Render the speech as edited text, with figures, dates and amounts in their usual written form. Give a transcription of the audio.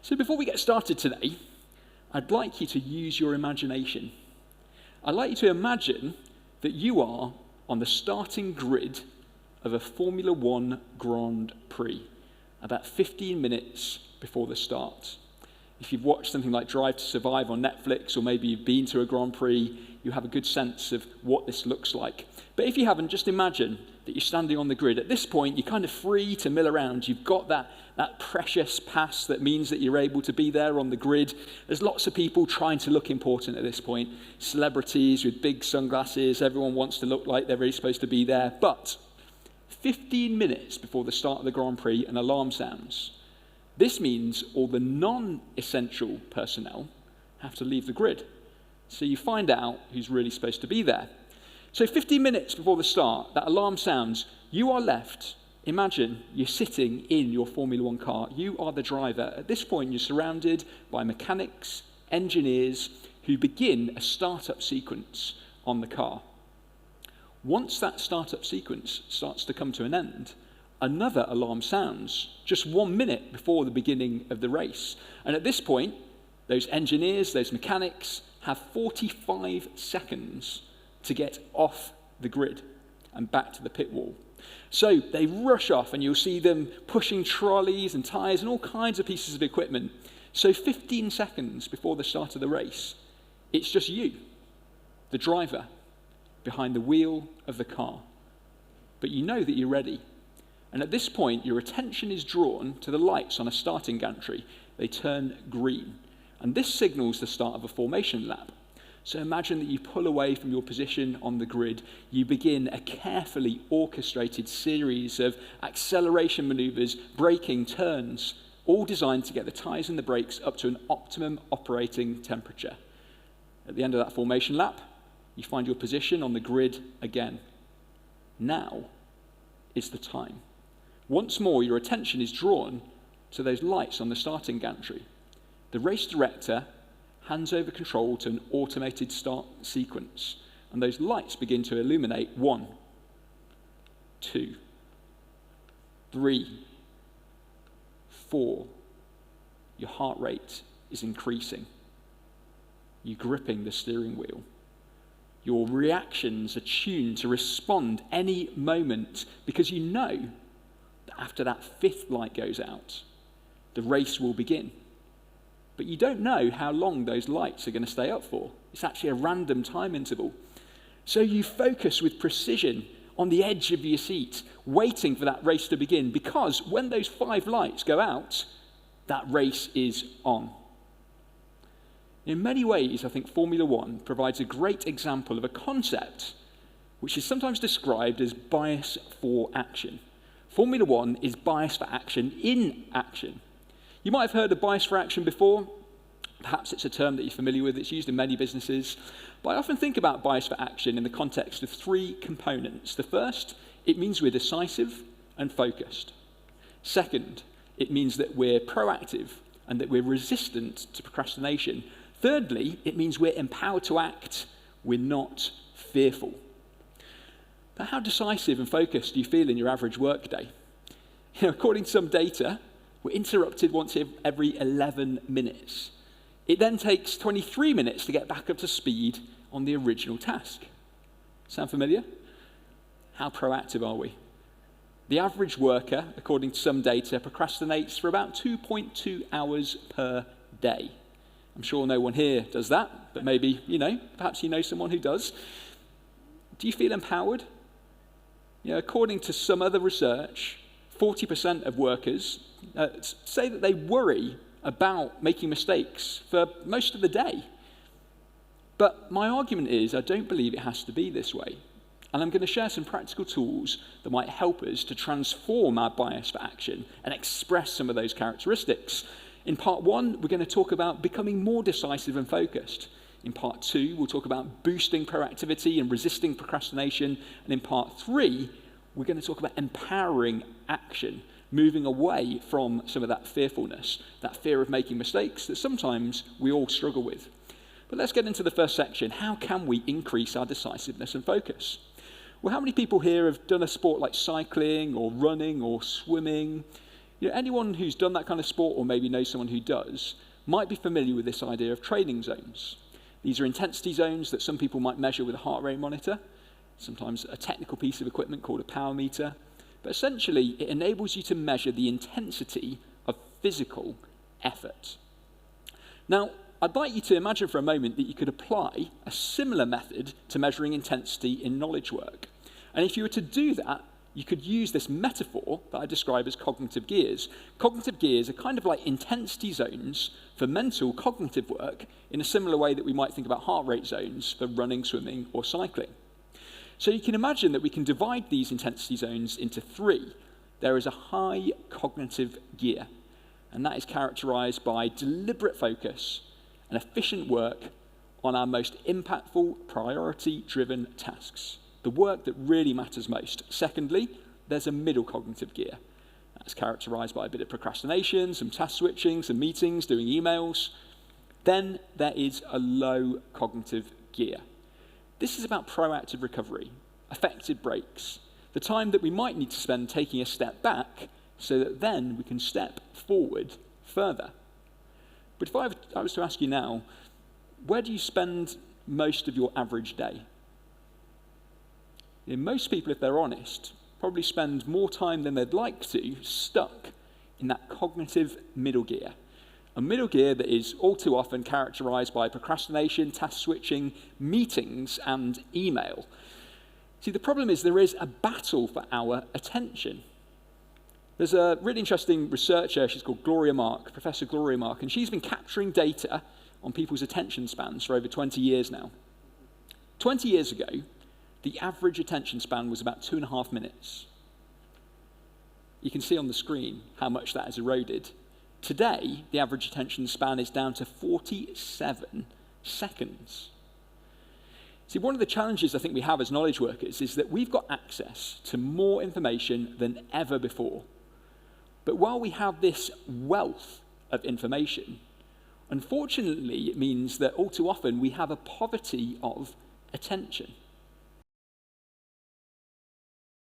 So before we get started today, I'd like you to use your imagination. I'd like you to imagine that you are on the starting grid of a Formula One Grand Prix, about 15 minutes before the start. If you've watched something like Drive to Survive on Netflix, or maybe you've been to a Grand Prix, you have a good sense of what this looks like. But if you haven't, just imagine that you're standing on the grid. At this point, you're kind of free to mill around. You've got that precious pass that means that you're able to be there on the grid. There's lots of people trying to look important at this point. Celebrities with big sunglasses. Everyone wants to look like they're really supposed to be there. But 15 minutes before the start of the Grand Prix, an alarm sounds. This means all the non-essential personnel have to leave the grid. So you find out who's really supposed to be there. So 15 minutes before the start, that alarm sounds, you are left. Imagine you're sitting in your Formula One car. You are the driver. At this point, you're surrounded by mechanics, engineers, who begin a startup sequence on the car. Once that startup sequence starts to come to an end, another alarm sounds just 1 minute before the beginning of the race. And at this point, those engineers, those mechanics, have 45 seconds to get off the grid and back to the pit wall. So they rush off, and you'll see them pushing trolleys and tyres and all kinds of pieces of equipment. So 15 seconds before the start of the race, it's just you, the driver, behind the wheel of the car. But you know that you're ready. And at this point, your attention is drawn to the lights on a starting gantry. They turn green. And this signals the start of a formation lap. So imagine that you pull away from your position on the grid. You begin a carefully orchestrated series of acceleration maneuvers, braking, turns, all designed to get the tyres and the brakes up to an optimum operating temperature. At the end of that formation lap, you find your position on the grid again. Now is the time. Once more, your attention is drawn to those lights on the starting gantry. The race director hands over control to an automated start sequence, and those lights begin to illuminate 1, 2, 3, 4. Your heart rate is increasing. You're gripping the steering wheel. Your reactions are tuned to respond any moment, because you know that after that 5th light goes out, the race will begin. But you don't know how long those lights are going to stay up for. It's actually a random time interval. So you focus with precision on the edge of your seat, waiting for that race to begin, because when those 5 lights go out, that race is on. In many ways, I think Formula One provides a great example of a concept which is sometimes described as bias for action. Formula One is bias for action in action. You might have heard of bias for action before. Perhaps it's a term that you're familiar with. It's used in many businesses. But I often think about bias for action in the context of 3 components. The first, it means we're decisive and focused. Second, it means that we're proactive and that we're resistant to procrastination. Thirdly, it means we're empowered to act. We're not fearful. But how decisive and focused do you feel in your average workday? According to some data, we're interrupted once every 11 minutes. It then takes 23 minutes to get back up to speed on the original task. Sound familiar? How proactive are we? The average worker, according to some data, procrastinates for about 2.2 hours per day. I'm sure no one here does that, but maybe, perhaps you know someone who does. Do you feel empowered? According to some other research, 40% of workers say that they worry about making mistakes for most of the day. But my argument is I don't believe it has to be this way. And I'm going to share some practical tools that might help us to transform our bias for action and express some of those characteristics. In part 1, we're going to talk about becoming more decisive and focused. In part 2, we'll talk about boosting proactivity and resisting procrastination. And in part 3, we're going to talk about empowering action, moving away from some of that fearfulness, that fear of making mistakes that sometimes we all struggle with. But let's get into the first section. How can we increase our decisiveness and focus? Well, how many people here have done a sport like cycling or running or swimming? Anyone who's done that kind of sport, or maybe knows someone who does, might be familiar with this idea of training zones. These are intensity zones that some people might measure with a heart rate monitor, sometimes a technical piece of equipment called a power meter. But essentially, it enables you to measure the intensity of physical effort. Now, I'd like you to imagine for a moment that you could apply a similar method to measuring intensity in knowledge work. And if you were to do that, you could use this metaphor that I describe as cognitive gears. Cognitive gears are kind of like intensity zones for mental cognitive work in a similar way that we might think about heart rate zones for running, swimming, or cycling. So you can imagine that we can divide these intensity zones into three. There is a high cognitive gear, and that is characterized by deliberate focus and efficient work on our most impactful, priority-driven tasks, the work that really matters most. Secondly, there's a middle cognitive gear. That's characterized by a bit of procrastination, some task switching, some meetings, doing emails. Then there is a low cognitive gear. This is about proactive recovery, effective breaks, the time that we might need to spend taking a step back so that then we can step forward further. But if I was to ask you now, where do you spend most of your average day? Most people, if they're honest, probably spend more time than they'd like to stuck in that cognitive middle gear. A middle gear that is all too often characterized by procrastination, task switching, meetings, and email. See, the problem is there is a battle for our attention. There's a really interesting researcher, she's called Gloria Mark, Professor Gloria Mark, and she's been capturing data on people's attention spans for over 20 years now. 20 years ago, the average attention span was about 2.5 minutes. You can see on the screen how much that has eroded. Today, the average attention span is down to 47 seconds. See, one of the challenges I think we have as knowledge workers is that we've got access to more information than ever before. But while we have this wealth of information, unfortunately, it means that all too often we have a poverty of attention.